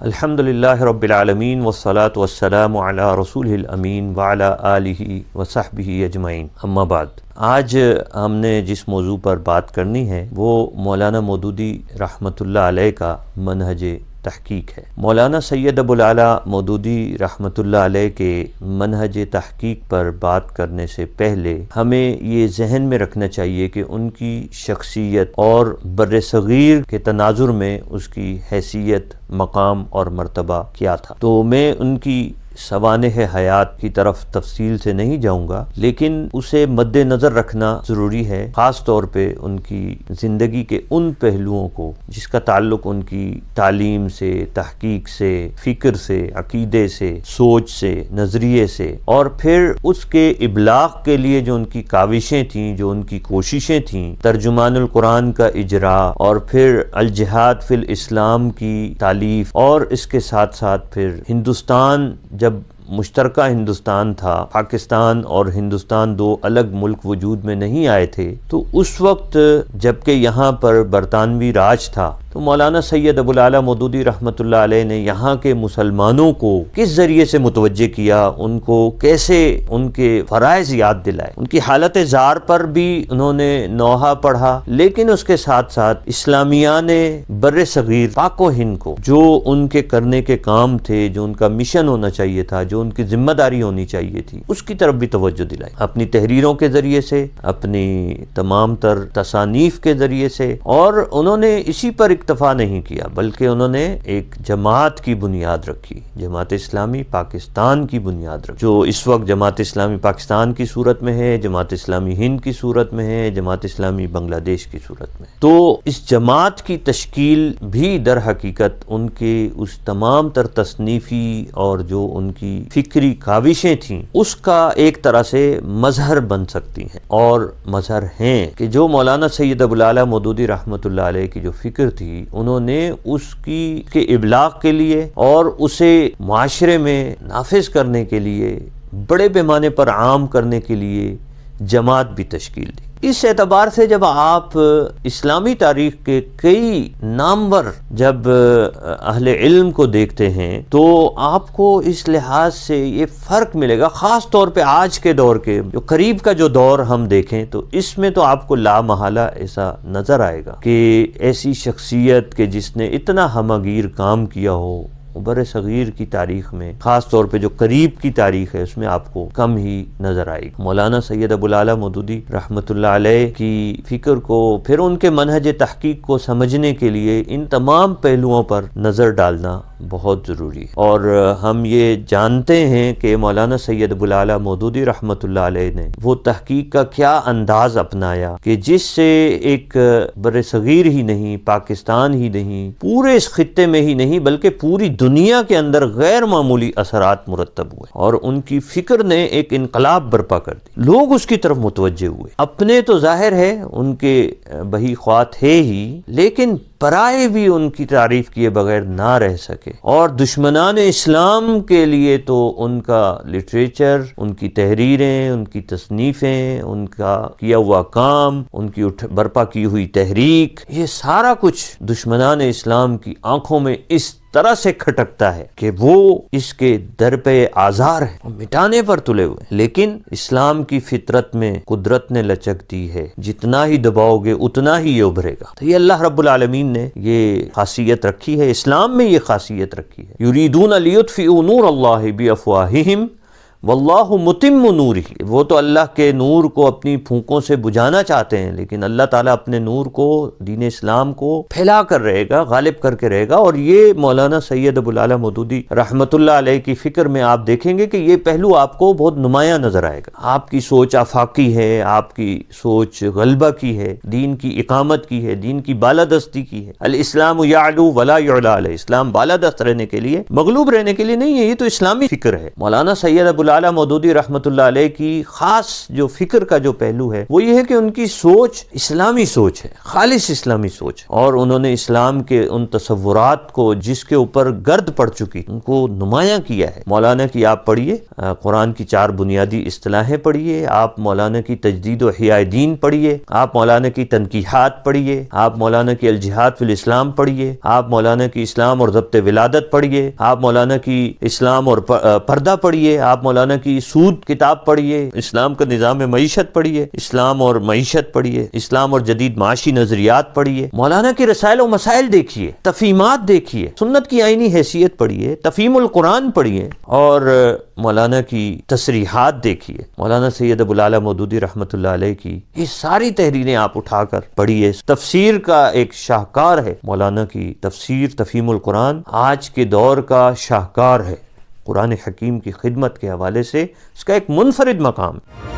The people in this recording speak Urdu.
الحمدللہ رب العالمین والصلاة والسلام علی رسولہ الامین وعلی آلہ وصحبہ اجمعین، اما بعد۔ آج ہم نے جس موضوع پر بات کرنی ہے وہ مولانا مودودی رحمۃ اللہ علیہ کا منہج تحقیق ہے۔ مولانا سید ابوالعلا مودودی رحمۃ اللہ علیہ کے منہج تحقیق پر بات کرنے سے پہلے ہمیں یہ ذہن میں رکھنا چاہیے کہ ان کی شخصیت اور بر صغیر کے تناظر میں اس کی حیثیت، مقام اور مرتبہ کیا تھا۔ تو میں ان کی سوانح حیات کی طرف تفصیل سے نہیں جاؤں گا، لیکن اسے مد نظر رکھنا ضروری ہے، خاص طور پہ ان کی زندگی کے ان پہلوؤں کو جس کا تعلق ان کی تعلیم سے، تحقیق سے، فکر سے، عقیدے سے، سوچ سے، نظریے سے، اور پھر اس کے ابلاغ کے لیے جو ان کی کاوشیں تھیں، جو ان کی کوششیں تھیں، ترجمان القرآن کا اجرا، اور پھر الجہاد فی الاسلام کی تالیف، اور اس کے ساتھ ساتھ پھر ہندوستان، جب مشترکہ ہندوستان تھا، پاکستان اور ہندوستان دو الگ ملک وجود میں نہیں آئے تھے، تو اس وقت جبکہ یہاں پر برطانوی راج تھا، تو مولانا سید ابوالعلا مودودی رحمۃ اللہ علیہ نے یہاں کے مسلمانوں کو کس ذریعے سے متوجہ کیا، ان کو کیسے ان کے فرائض یاد دلائے، ان کی حالت زار پر بھی انہوں نے نوحہ پڑھا، لیکن اس کے ساتھ ساتھ اسلامیان بر صغیر پاک و ہند کو جو ان کے کرنے کے کام تھے، جو ان کا مشن ہونا چاہیے تھا، جو ان کی ذمہ داری ہونی چاہیے تھی، اس کی طرف بھی توجہ دلائی، اپنی تحریروں کے ذریعے سے، اپنی تمام تر تصانیف کے ذریعے سے، اور انہوں نے اسی پر اکتفا نہیں کیا بلکہ انہوں نے ایک جماعت کی بنیاد رکھی، جماعت اسلامی پاکستان کی بنیاد رکھی، جو اس وقت جماعت اسلامی پاکستان کی صورت میں ہے، جماعت اسلامی ہند کی صورت میں ہے، جماعت اسلامی بنگلہ دیش کی صورت میں۔ تو اس جماعت کی تشکیل بھی در حقیقت ان کے اس تمام تر تصنیفی اور جو ان کی فکری کاوشیں تھیں اس کا ایک طرح سے مظہر بن سکتی ہیں، اور مظہر ہیں کہ جو مولانا سید ابوالعلا مودودی رحمۃ اللہ علیہ کی جو فکر تھی، انہوں نے اس کی کے ابلاغ کے لیے اور اسے معاشرے میں نافذ کرنے کے لیے، بڑے پیمانے پر عام کرنے کے لیے جماعت بھی تشکیل دی۔ اس اعتبار سے جب آپ اسلامی تاریخ کے کئی نامور جب اہل علم کو دیکھتے ہیں تو آپ کو اس لحاظ سے یہ فرق ملے گا، خاص طور پہ آج کے دور کے جو قریب کا جو دور ہم دیکھیں تو اس میں تو آپ کو لا محالہ ایسا نظر آئے گا کہ ایسی شخصیت کہ جس نے اتنا ہمہ گیر کام کیا ہو بر صغیر کی تاریخ میں، خاص طور پہ جو قریب کی تاریخ ہے اس میں آپ کو کم ہی نظر آئے گی۔ مولانا سید ابوالعلا مودودی رحمۃ اللہ علیہ کی فکر کو، پھر ان کے منہج تحقیق کو سمجھنے کے لیے ان تمام پہلوؤں پر نظر ڈالنا بہت ضروری ہے، اور ہم یہ جانتے ہیں کہ مولانا سید ابوالعلا مودودی رحمۃ اللہ علیہ نے وہ تحقیق کا کیا انداز اپنایا کہ جس سے ایک بر صغیر ہی نہیں، پاکستان ہی نہیں، پورے اس خطے میں ہی نہیں بلکہ پوری دنیا کے اندر غیر معمولی اثرات مرتب ہوئے، اور ان کی فکر نے ایک انقلاب برپا کر دی، لوگ اس کی طرف متوجہ ہوئے۔ اپنے تو ظاہر ہے ان کے بہی خواہ تھے ہی، لیکن پرائے بھی ان کی تعریف کیے بغیر نہ رہ سکے، اور دشمنان اسلام کے لیے تو ان کا لٹریچر، ان کی تحریریں، ان کی تصنیفیں، ان کا کیا ہوا کام، ان کی برپا کی ہوئی تحریک، یہ سارا کچھ دشمنان اسلام کی آنکھوں میں اس طرح سے کھٹکتا ہے کہ وہ اس کے در پہ آزار ہے، مٹانے پر تلے ہوئے، لیکن اسلام کی فطرت میں قدرت نے لچک دی ہے، جتنا ہی دباؤ گے اتنا ہی یہ ابھرے گا۔ تو یہ اللہ رب العالمین نے یہ خاصیت رکھی ہے، اسلام میں یہ خاصیت رکھی ہے، یریدون لیطفئوا نور اللہ بافواہہم واللہ متم نورہ، وہ تو اللہ کے نور کو اپنی پھونکوں سے بجھانا چاہتے ہیں، لیکن اللہ تعالیٰ اپنے نور کو، دین اسلام کو پھیلا کر رہے گا، غالب کر کے رہے گا۔ اور یہ مولانا سید ابوالعلا مودودی رحمۃ اللہ علیہ کی فکر میں آپ دیکھیں گے کہ یہ پہلو آپ کو بہت نمایاں نظر آئے گا۔ آپ کی سوچ آفاقی ہے، آپ کی سوچ غلبہ کی ہے، دین کی اقامت کی ہے، دین کی بالادستی کی ہے۔ الاسلام یعلو ولا یعلی علیہ، اسلام بالادست رہنے کے لیے، مغلوب رہنے کے لیے نہیں ہے، یہ تو اسلامی فکر ہے۔ مولانا سید ابوالعلا العالی مودودی رحمۃ اللہ علیہ کی خاص جو فکر کا جو پہلو ہے وہ یہ ہے کہ ان کی سوچ اسلامی سوچ ہے، خالص اسلامی سوچ ہے، اور انہوں نے اسلام کے ان تصورات کو جس کے اوپر گرد پڑ چکی ان کو نمایاں کیا ہے۔ مولانا کی آپ پڑھیے قرآن کی 4 بنیادی اصطلاحیں پڑھیے، آپ مولانا کی تجدید و احیاء دین پڑھیے، آپ مولانا کی تنقیحات پڑھیے، آپ مولانا کی الجہاد فی الاسلام پڑھیے، آپ مولانا کی اسلام اور ضبط ولادت پڑھیے، آپ مولانا کی اسلام اور پردہ پڑھیے، آپ مولانا کی سود کتاب پڑھیے، اسلام کا نظام معیشت پڑھیے، اسلام اور معیشت پڑھیے، اسلام اور جدید معاشی نظریات پڑھیے، مولانا کی رسائل و مسائل دیکھیے، تفہیمات دیکھیے، سنت کی آئینی حیثیت پڑھیے، تفہیم القرآن پڑھیے، اور مولانا کی تصریحات دیکھیے، مولانا سید ابو الاعلی مودودی رحمۃ اللہ علیہ کی یہ ساری تحریریں آپ اٹھا کر پڑھیے۔ تفسیر کا ایک شاہکار ہے مولانا کی تفسیر تفہیم القرآن، آج کے دور کا شاہکار ہے، قرآن حکیم کی خدمت کے حوالے سے اس کا ایک منفرد مقام ہے۔